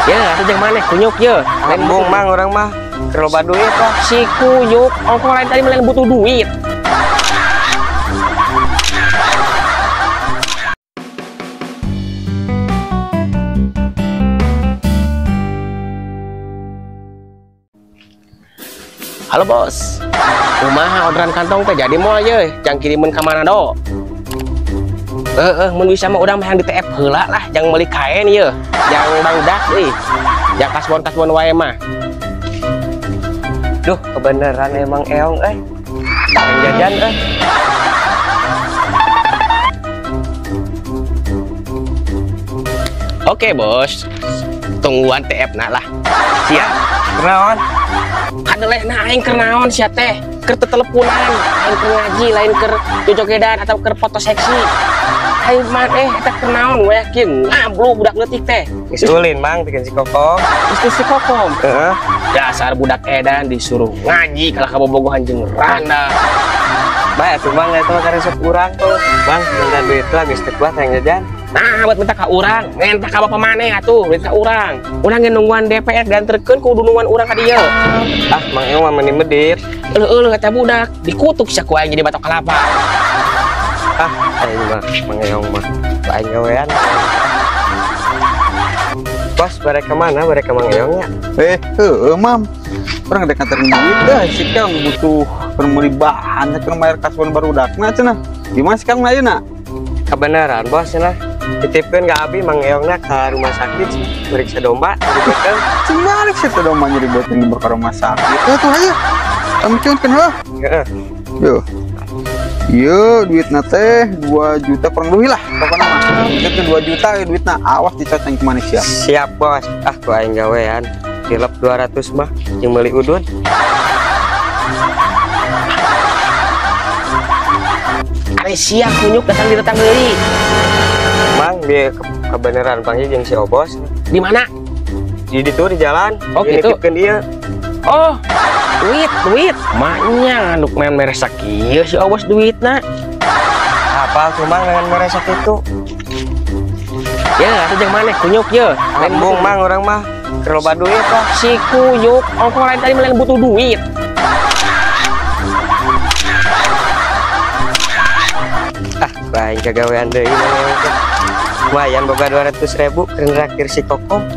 Ya, atau yang mana kunyuk ya. Lembung mang orang mah keloba duit lah. Si kunyuk, ongkong lain tadi malah butuh duit. Halo bos, kumaha orderan kantong teh jadi moal ye, jangan kirimin ke mana do. Mun bisa mah udang mah yang di TF heula lah, jangan beli kain ye, jangan bangdak euy. Yang kasbon wae mah. Duh, kebeneran emang eong yang jajan Oke bos, tungguan TF nak lah. Siap, kenaon? Kadeleh nah aing keur naon sia teh? Keur teleponan, aing keur ngaji, lain keur jojogedan atau keur foto seksi. Aing mah eta keur naon we yakin ngablu budak leutik teh. Geus ulin mang bikin si Kokom. Geus si Kokom. Heeh. Dasar budak edan disuruh ngaji kalah kabobogohan jeung randa. Bae atuh mang eta mah karesep urang tuh. Bang, minta duit lah geus teu kuat yang jajan. Nah, buat minta ka urang, minta ka bapak maneh atuh, minta ka urang. Urang nungguan DPR dianterkeun ku nungguan urang ka dieu. Ah, mang eong mah meni medit. Eueuh eta budak dikutuk sia ku aing jadi batok kelapa. Ah, aing mah mang eong mah aing gawean. Bos, bare ka mana? Bare ka mang eong nya? Mam. Orang ada kantor duit dah, si Kang butuh beli bahan, kan bayar kasbon barudakna cenah. Gimana sih Kang ayeuna? Kebenaran bos cenah. Titipkeun ka abi mang eongna ka rumah sakit periksa domba dibeutkeun. Cing balik sih tuh domba nyeributin di rumah sakit. Tuh aja. Kamu ciumkeun heuh. Heeh. Yo, duitna teh 2 juta kurang lebih lah. Pokoknya mah. Itu 2 juta duitna awas dicoceng ke manusia. Siap bos. Ah, ku aing gawean. Tilep 200 mah jeung meuli udun. Are siap kunyuk datang deui. Mang dia kebenaran panggil jeung si Obos. Di mana? Di ditu di jalan. Oh gitu. Nitipkeun dia. Oh, duit. Maknya nganduk main meresak ieu si Obos duitna. Apa tuh mang dengan meresak itu? Ya, atuh jeung maneh kunyuk ye. Lembung mang orang mah keloba duit lah. Si kunyuk, ongkong lain tadi malah butuh duit. Ah, baik kagawean deui mang. Lumayan boga 200.000 keur nraktir si Kokom.